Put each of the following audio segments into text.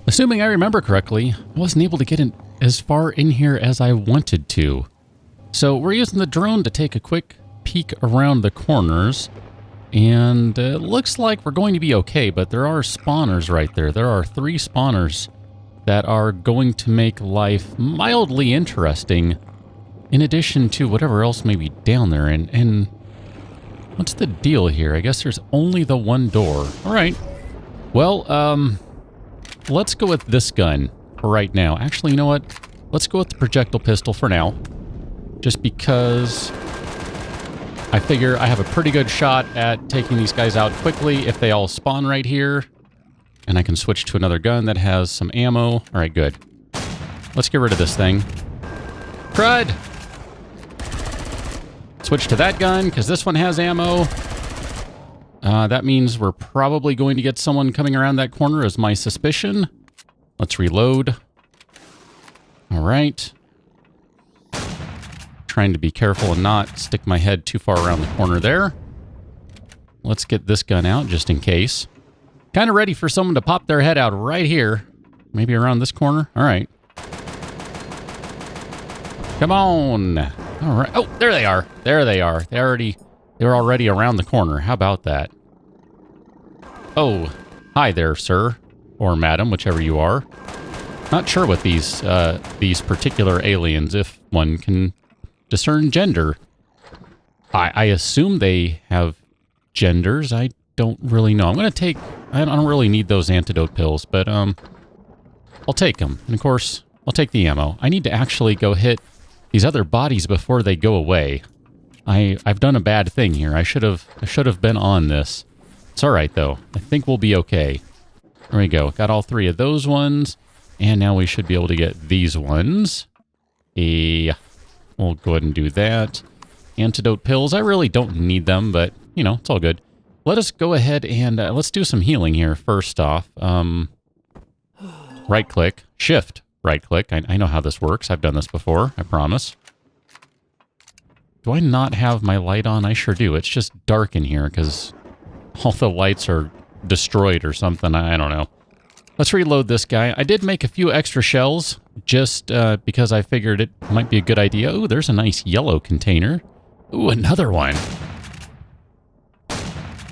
Assuming I remember correctly, I wasn't able to get in as far in here as I wanted to. So we're using the drone to take a quick peek around the corners. And it looks like we're going to be okay, but there are spawners right there. There are 3 spawners that are going to make life mildly interesting, in addition to whatever else may be down there. And what's the deal here? I guess there's only the one door. All right. Well, let's go with this gun for right now. Actually, you know what? Let's go with the projectile pistol for now. Just because I figure I have a pretty good shot at taking these guys out quickly if they all spawn right here. And I can switch to another gun that has some ammo. All right, good. Let's get rid of this thing. Crud! Switch to that gun, because this one has ammo. That means we're probably going to get someone coming around that corner, is my suspicion. Let's reload. All right. Trying to be careful and not stick my head too far around the corner there. Let's get this gun out, just in case. Kind of ready for someone to pop their head out right here. Maybe around this corner. All right. Come on. All right. Oh, there they are. There they are. They're already around the corner. How about that? Oh, hi there, sir. Or madam, whichever you are. Not sure what these particular aliens, if one can discern gender. I assume they have genders. I don't really know. I'm going to take... I don't really need those antidote pills, but I'll take them. And of course, I'll take the ammo. I need to actually go hit these other bodies before they go away. I've done a bad thing here. I should have been on this. It's all right though. I think we'll be okay. There we go. Got all 3 of those ones, and now we should be able to get these ones. We'll go ahead and do that. Antidote pills. I really don't need them, but you know, it's all good. Let us go ahead and let's do some healing here. First off, right click, shift, right click. I know how this works. I've done this before, I promise. Do I not have my light on? I sure do. It's just dark in here because all the lights are destroyed or something. I don't know. Let's reload this guy. I did make a few extra shells just because I figured it might be a good idea. Ooh, there's a nice yellow container. Ooh, another one.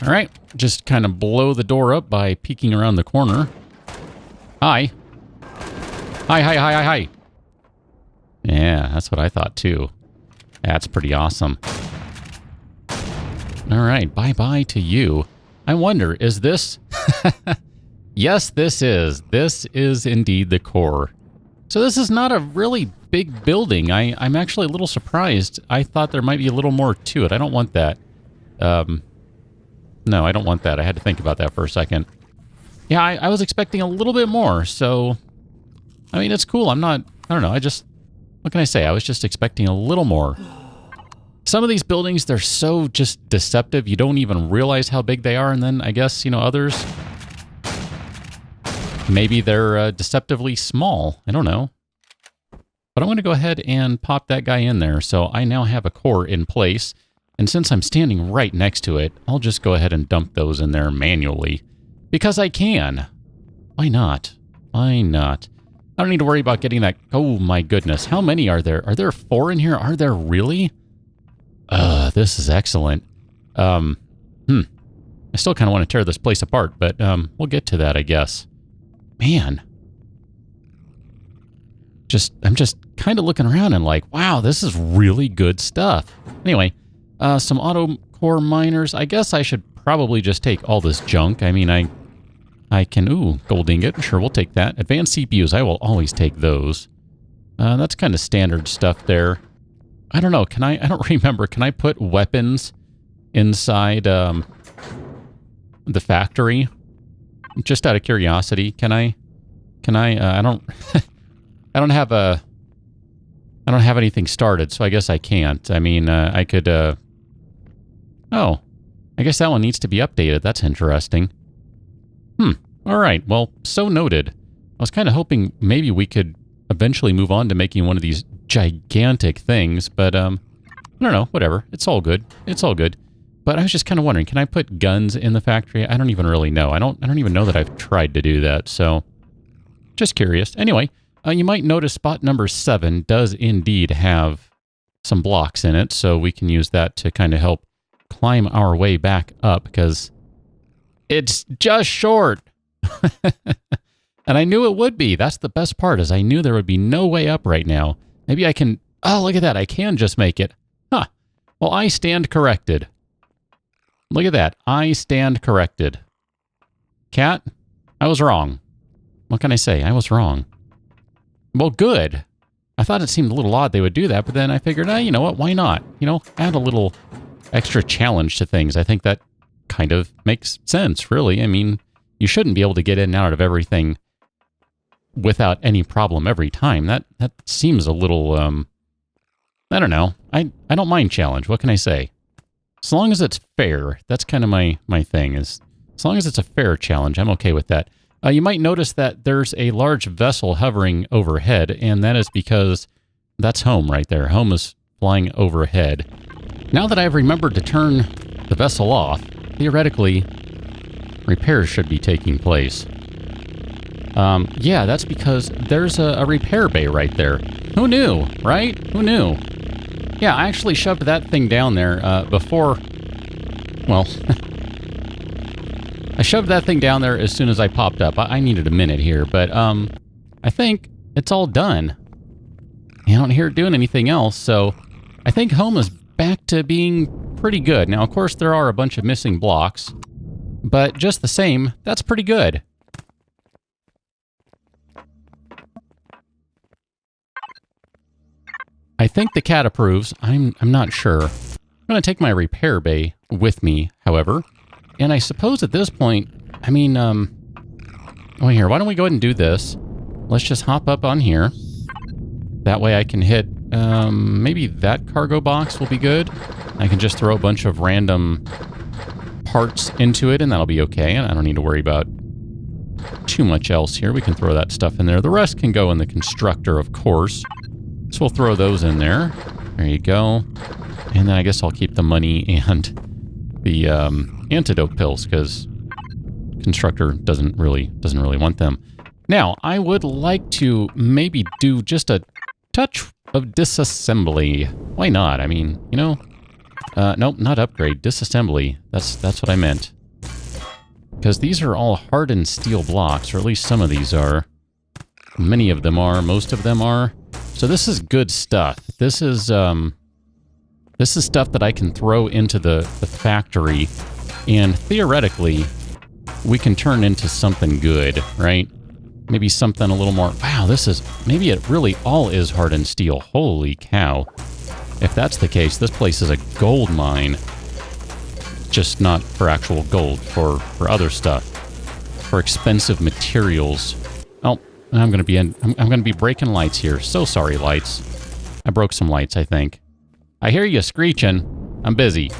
All right, just kind of blow the door up by peeking around the corner. Hi. Hi, hi, hi, hi, hi. Yeah, that's what I thought too. That's pretty awesome. All right, bye-bye to you. I wonder, is this... Yes, this is. This is indeed the core. So this is not a really big building. I'm actually a little surprised. I thought there might be a little more to it. I don't want that. No, I don't want that. I had to think about that for a second. Yeah, I was expecting a little bit more, so... I mean, it's cool. I don't know, what can I say? I was just expecting a little more. Some of these buildings, they're so just deceptive, you don't even realize how big they are, and then I guess, you know, others... Maybe they're deceptively small. I don't know. But I'm going to go ahead and pop that guy in there, so I now have a core in place. And since I'm standing right next to it, I'll just go ahead and dump those in there manually. Because I can. Why not? Why not? I don't need to worry about getting that... Oh my goodness. How many are there? Are there 4 in here? Are there really? This is excellent. I still kind of want to tear this place apart, but we'll get to that, I guess. Man. I'm just kind of looking around and like, wow, this is really good stuff. Anyway, some auto core miners. I guess I should probably just take all this junk. I mean, I can... Ooh, gold ingot. Sure, we'll take that. Advanced CPUs, I will always take those. That's kind of standard stuff there. I don't know. Can I don't remember. Can I put weapons inside the factory? Just out of curiosity, can I I don't I don't have anything started, so I guess I can't. I mean, I could oh, I guess that one needs to be updated. That's interesting. All right. Well, so noted. I was kind of hoping maybe we could eventually move on to making one of these gigantic things, but I don't know, whatever. It's all good. It's all good. But I was just kind of wondering, can I put guns in the factory? I don't even really know. I don't even know that I've tried to do that, so Just curious. Anyway, you might notice spot number 7 does indeed have some blocks in it, so we can use that to kind of help climb our way back up, because it's just short. And I knew it would be. That's the best part, is I knew there would be no way up right now. Maybe I can... Oh, look at that. I can just make it. Huh. Well, I stand corrected. Look at that. I stand corrected. Cat, I was wrong. What can I say? I was wrong. Well, good. I thought it seemed a little odd they would do that, but then I figured, you know what? Why not? You know, add a little extra challenge to things. I think that kind of makes sense, really. I mean, you shouldn't be able to get in and out of everything without any problem every time. That seems a little, I don't know. I don't mind challenge. What can I say? As long as it's fair, that's kind of my thing. As long as it's a fair challenge, I'm okay with that. You might notice that there's a large vessel hovering overhead, and that is because that's home right there. Home is flying overhead. Now that I've remembered to turn the vessel off, theoretically, repairs should be taking place. Yeah, that's because there's a repair bay right there. Who knew, right? Who knew? Yeah, I actually shoved that thing down there before... Well... I shoved that thing down there as soon as I popped up. I needed a minute here, but I think it's all done. I don't hear it doing anything else, so I think home is back to being pretty good. Now, of course, there are a bunch of missing blocks, but just the same, that's pretty good. I think the cat approves. I'm not sure. I'm going to take my repair bay with me, however. And I suppose at this point, I mean, oh, here, why don't we go ahead and do this? Let's just hop up on here. That way I can hit, maybe that cargo box will be good. I can just throw a bunch of random parts into it, and that'll be okay. And I don't need to worry about too much else here. We can throw that stuff in there. The rest can go in the constructor, of course. So we'll throw those in there. There you go. And then I guess I'll keep the money and the antidote pills, because constructor doesn't really want them. Now, I would like to maybe do just a touch of disassembly. Why not? I mean, you know, nope, not upgrade, disassembly. That's what I meant. Because these are all hardened steel blocks, or at least some of these are. Many of them are, most of them are. So this is good stuff. This is stuff that I can throw into the factory, and theoretically, we can turn into something good, right? Maybe something a little more... Wow, maybe it really all is hardened steel. Holy cow. If that's the case, this place is a gold mine. Just not for actual gold, for other stuff. For expensive materials. Oh, I'm gonna be breaking lights here. So sorry, lights. I broke some lights, I think. I hear you screeching. I'm busy.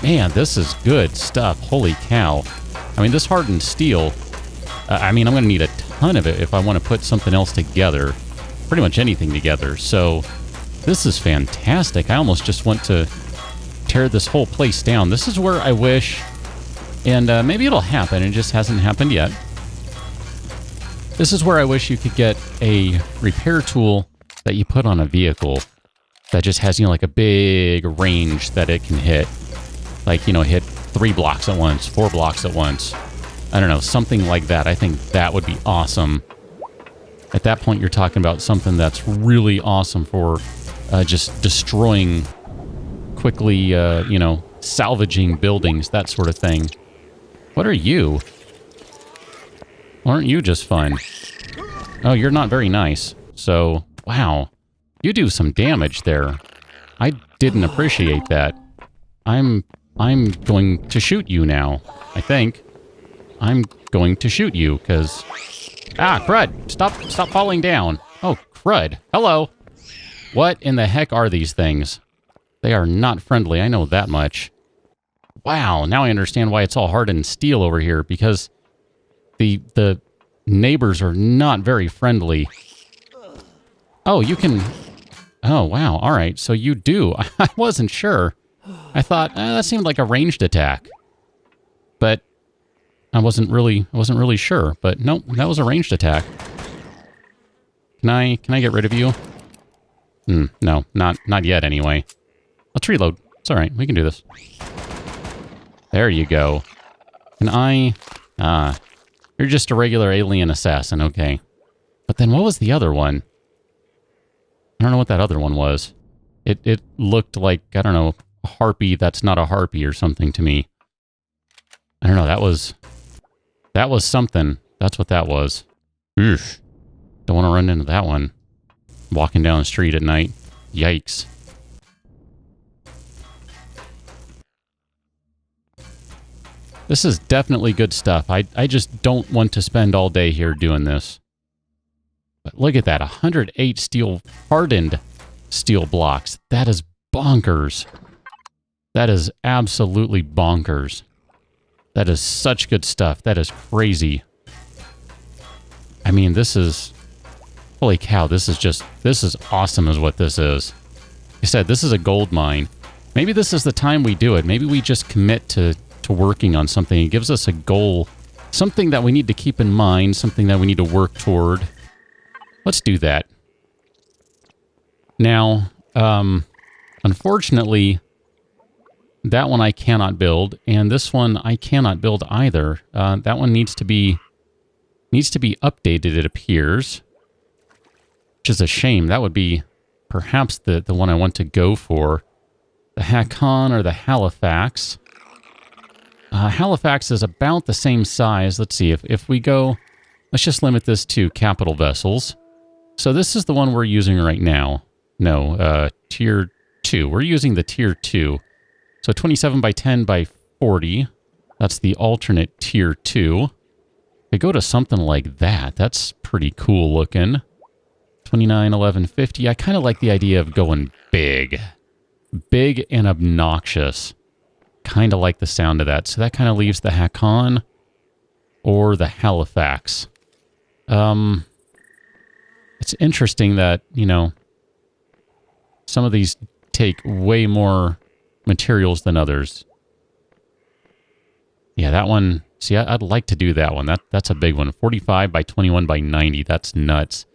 Man, this is good stuff. Holy cow. I mean, this hardened steel, I mean, I'm going to need a ton of it if I want to put something else together. Pretty much anything together. So, this is fantastic. I almost just want to tear this whole place down. This is where I wish, and maybe it'll happen, it just hasn't happened yet. This is where I wish you could get a repair tool that you put on a vehicle that just has, you know, like a big range that it can hit. Like, you know, hit 3 blocks at once, 4 blocks at once. I don't know, something like that. I think that would be awesome. At that point, you're talking about something that's really awesome for just destroying quickly, you know, salvaging buildings, that sort of thing. What are you? Aren't you just fun? Oh, you're not very nice. So, wow. You do some damage there. I didn't appreciate that. I'm going to shoot you now, I think. I'm going to shoot you, because... Ah, crud! Stop falling down. Oh, crud. Hello! What in the heck are these things? They are not friendly, I know that much. Wow, now I understand why it's all hardened steel over here, because the neighbors are not very friendly. Oh, you can... Oh, wow, alright, so you do. I wasn't sure. I thought, that seemed like a ranged attack. But I wasn't really sure, but nope, that was a ranged attack. Can I get rid of you? No, not yet anyway. Let's reload. It's alright, we can do this. There you go. Can I... you're just a regular alien assassin, okay. But then what was the other one? I don't know what that other one was. It looked like, I don't know, a harpy that's not a harpy or something to me. I don't know, that was something. That's what that was. Oof. Don't want to run into that one. Walking down the street at night. Yikes. This is definitely good stuff. I just don't want to spend all day here doing this. But look at that. 108 hardened steel blocks. That is bonkers. That is absolutely bonkers. That is such good stuff. That is crazy. I mean, this is... Holy cow, this is awesome is what this is. Like I said, this is a gold mine. Maybe this is the time we do it. Maybe we just commit to working on something. It gives us a goal. Something that we need to keep in mind. Something that we need to work toward. Let's do that. Now, unfortunately, that one I cannot build, and this one I cannot build either. That one needs to be updated, it appears. Which is a shame. That would be perhaps the one I want to go for. The Hakon or the Halifax. Halifax is about the same size. Let's see, if we go... Let's just limit this to capital vessels. So this is the one we're using right now. No, tier 2. We're using the tier 2. So 27 by 10 by 40. That's the alternate tier 2. I go to something like that. That's pretty cool looking. 29, 11, 50. I kind of like the idea of going big. Big and obnoxious. Kind of like the sound of that. So that kind of leaves the Hakon or the Halifax. It's interesting that, you know, some of these take way more materials than others. Yeah, that one... See, I'd like to do that one. That's a big one. 45 by 21 by 90. That's nuts.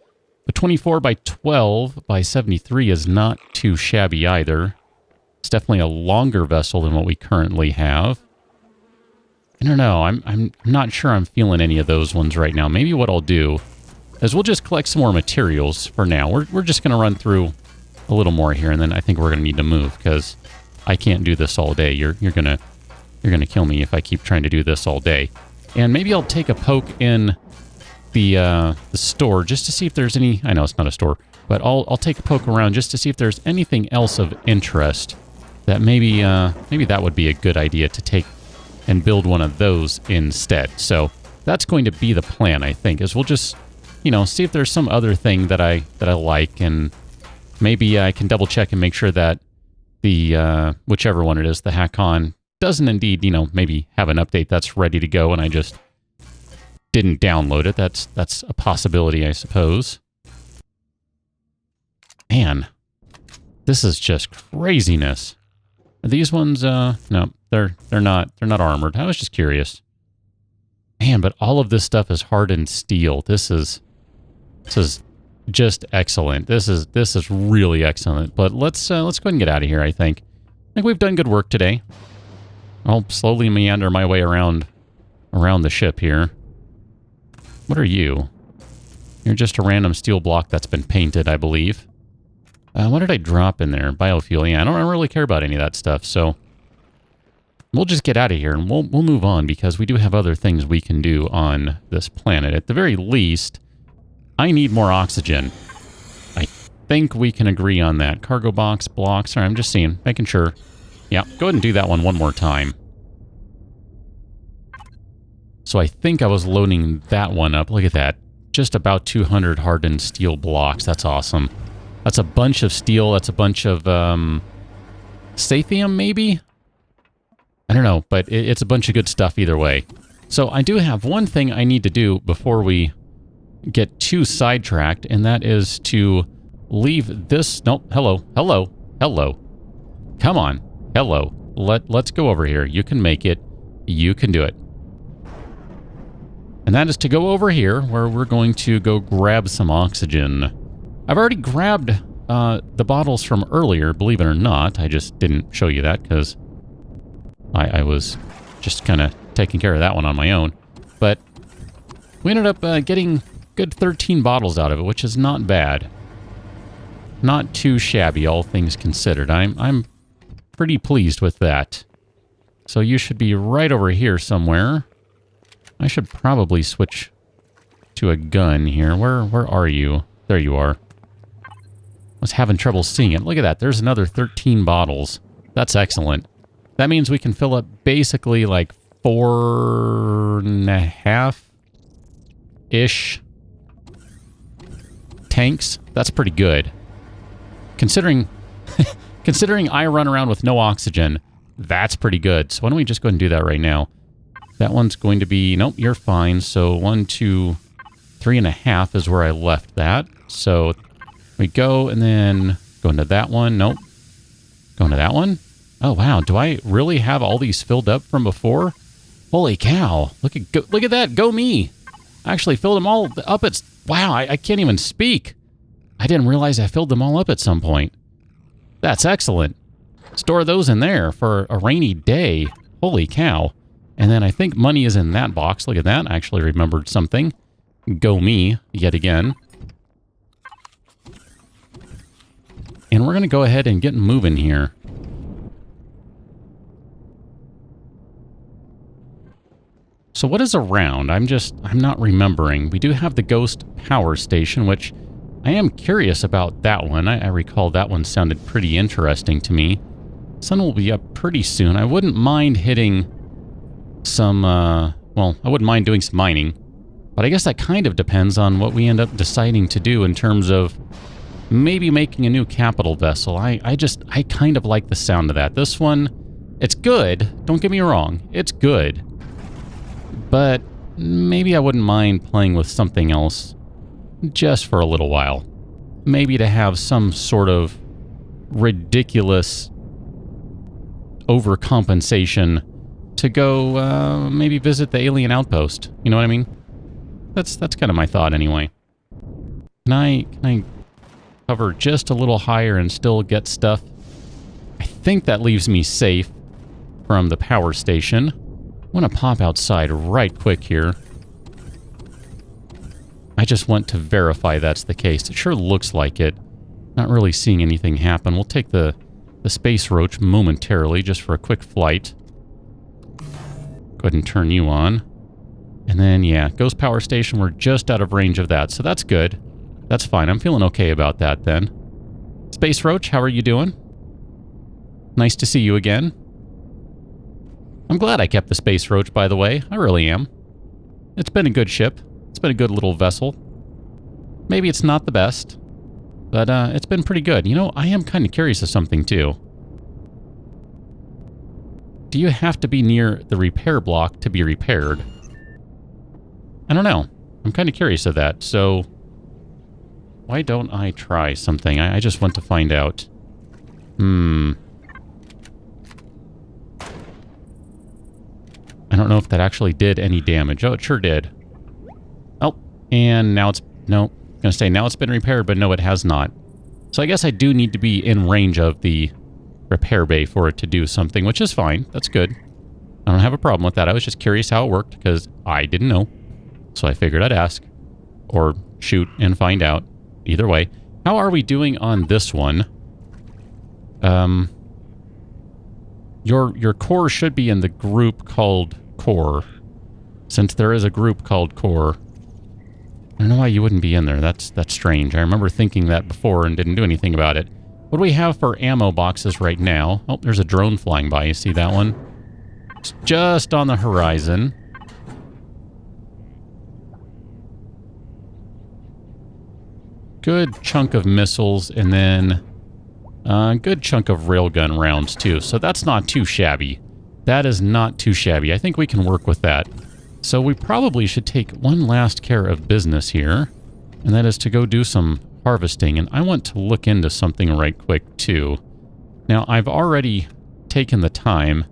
But 24 by 12 by 73 is not too shabby either. It's definitely a longer vessel than what we currently have. I don't know. I'm not sure I'm feeling any of those ones right now. Maybe what I'll do is we'll just collect some more materials for now. We're just going to run through a little more here, and then I think we're going to need to move because I can't do this all day. You're going to kill me if I keep trying to do this all day. And maybe I'll take a poke in the store just to see if there's any... I know it's not a store, but I'll take a poke around just to see if there's anything else of interest that maybe that would be a good idea to take and build one of those instead. So that's going to be the plan, I think, is we'll just, you know, see if there's some other thing that I like, and maybe I can double check and make sure that the whichever one it is, the Hakon, doesn't indeed, you know, maybe have an update that's ready to go and I just didn't download it. That's a possibility, I suppose. Man, this is just craziness. Are these ones, no, they're not armored. I was just curious. Man, but all of this stuff is hardened steel. This is just excellent. This is really excellent. But let's go ahead and get out of here, I think. I think we've done good work today. I'll slowly meander my way around the ship here. What are you? You're just a random steel block that's been painted, I believe. What did I drop in there? Biofuel. Yeah, I don't really care about any of that stuff, so we'll just get out of here and we'll move on because we do have other things we can do on this planet. At the very least, I need more oxygen. I think we can agree on that. Cargo box, blocks. Sorry, I'm just seeing, making sure. Yeah, go ahead and do that one more time. So I think I was loading that one up. Look at that. Just about 200 hardened steel blocks. That's awesome. That's a bunch of steel. That's a bunch of Sathium, maybe? I don't know, but it's a bunch of good stuff either way. So I do have one thing I need to do before we get too sidetracked, and that is to leave this... Nope, hello. Come on. Hello. Let's go over here. You can make it. You can do it. And that is to go over here where we're going to go grab some oxygen. I've already grabbed the bottles from earlier, believe it or not. I just didn't show you that because I was just kind of taking care of that one on my own. But we ended up getting good 13 bottles out of it, which is not bad. Not too shabby, all things considered. I'm pretty pleased with that. So you should be right over here somewhere. I should probably switch to a gun here. Where are you? There you are. I was having trouble seeing it. Look at that. There's another 13 bottles. That's excellent. That means we can fill up basically like 4.5-ish tanks. That's pretty good. Considering I run around with no oxygen, that's pretty good. So why don't we just go ahead and do that right now? That one's going to be... Nope, you're fine. So 1, 2, 3.5 is where I left that. So we go and then go into that one. Nope. Go into that one. Oh, wow. Do I really have all these filled up from before? Holy cow. Look at that. Go me. I actually filled them all up. Wow, I can't even speak. I didn't realize I filled them all up at some point. That's excellent. Store those in there for a rainy day. Holy cow. And then I think money is in that box. Look at that. I actually remembered something. Go me, yet again. And we're going to go ahead and get moving here. So what is around? I'm not remembering. We do have the Ghost Power Station, which I am curious about that one. I recall that one sounded pretty interesting to me. Sun will be up pretty soon. I wouldn't mind hitting some, well, I wouldn't mind doing some mining. But I guess that kind of depends on what we end up deciding to do in terms of maybe making a new capital vessel. I kind of like the sound of that. This one, it's good. Don't get me wrong. It's good. But maybe I wouldn't mind playing with something else just for a little while. Maybe to have some sort of ridiculous overcompensation to go maybe visit the alien outpost. You know what I mean? That's kind of my thought anyway. Can I cover just a little higher and still get stuff? I think that leaves me safe from the power station. I'm going to pop outside right quick here. I just want to verify that's the case. It sure looks like it. Not really seeing anything happen. We'll take the space roach momentarily just for a quick flight. Go ahead and turn you on. And then, yeah, Ghost Power Station, we're just out of range of that, so that's good. That's fine. I'm feeling okay about that then. Space Roach, how are you doing? Nice to see you again. I'm glad I kept the Space Roach, by the way. I really am. It's been a good ship. It's been a good little vessel. Maybe it's not the best, but it's been pretty good. You know, I am kind of curious of something, too. Do you have to be near the repair block to be repaired? I don't know. I'm kind of curious of that, so why don't I try something? I just want to find out. I don't know if that actually did any damage. Oh, it sure did. Oh, and now it's... No, I'm going to say now it's been repaired, but no, it has not. So I guess I do need to be in range of the repair bay for it to do something, which is fine. That's good. I don't have a problem with that. I was just curious how it worked, because I didn't know. So I figured I'd ask. Or shoot and find out. Either way. How are we doing on this one? Your core should be in the group called core. Since there is a group called core. I don't know why you wouldn't be in there. That's strange. I remember thinking that before and didn't do anything about it. What do we have for ammo boxes right now? Oh, there's a drone flying by. You see that one? It's just on the horizon. Good chunk of missiles, and then a good chunk of railgun rounds, too. So that's not too shabby. That is not too shabby. I think we can work with that. So we probably should take one last care of business here, and that is to go do some harvesting. And I want to look into something right quick, too. Now, I've already taken the time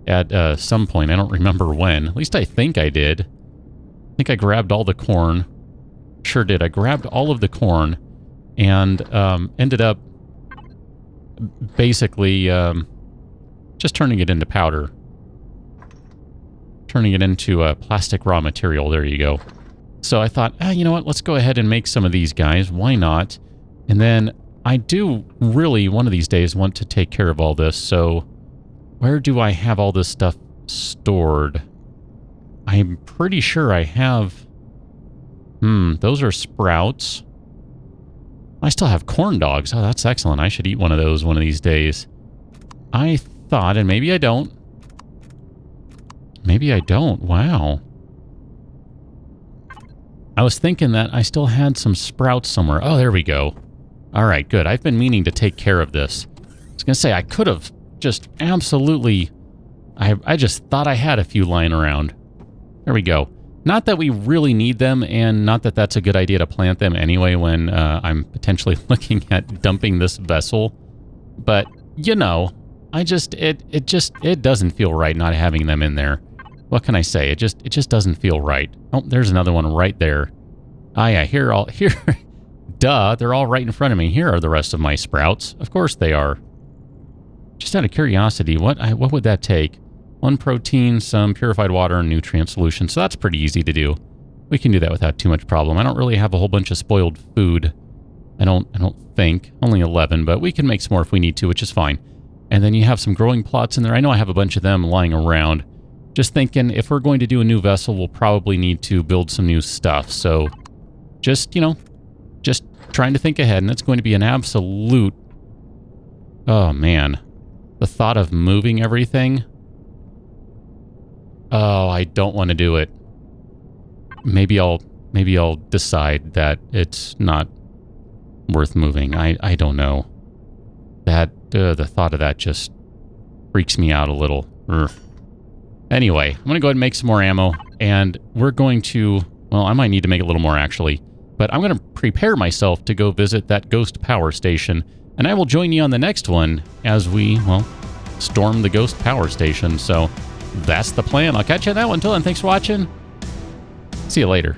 at some point. I don't remember when. At least I think I did. I think I grabbed all the corn. Sure did. I grabbed all of the corn and ended up basically just turning it into powder. Turning it into plastic raw material. There you go. So I thought, you know what? Let's go ahead and make some of these guys. Why not? And then I do really, one of these days, want to take care of all this. So where do I have all this stuff stored? I'm pretty sure I have... those are sprouts. I still have corn dogs. Oh, that's excellent. I should eat one of those one of these days. I thought, and maybe I don't. Maybe I don't. Wow. I was thinking that I still had some sprouts somewhere. Oh, there we go. All right, good. I've been meaning to take care of this. I was going to say, I could have just absolutely... I just thought I had a few lying around. There we go. Not that we really need them, and not that that's a good idea to plant them anyway when I'm potentially looking at dumping this vessel. But, you know, it doesn't feel right not having them in there. What can I say? It just doesn't feel right. Oh, there's another one right there. Ah, yeah, here. Duh, they're all right in front of me. Here are the rest of my sprouts. Of course they are. Just out of curiosity, what would that take? 1 protein, some purified water, and nutrient solution. So that's pretty easy to do. We can do that without too much problem. I don't really have a whole bunch of spoiled food. I don't think. Only 11, but we can make some more if we need to, which is fine. And then you have some growing plots in there. I know I have a bunch of them lying around. Just thinking, if we're going to do a new vessel, we'll probably need to build some new stuff. So just, you know, just trying to think ahead. And it's going to be an absolute... Oh, man. The thought of moving everything... Oh, I don't want to do it. Maybe I'll decide that it's not worth moving. I don't know. That the thought of that just freaks me out a little. Urgh. Anyway, I'm going to go ahead and make some more ammo, and we're going to... Well, I might need to make a little more, actually. But I'm going to prepare myself to go visit that ghost power station, and I will join you on the next one as we, well, storm the ghost power station. So... that's the plan. I'll catch you on that one. Until then, thanks for watching. See you later.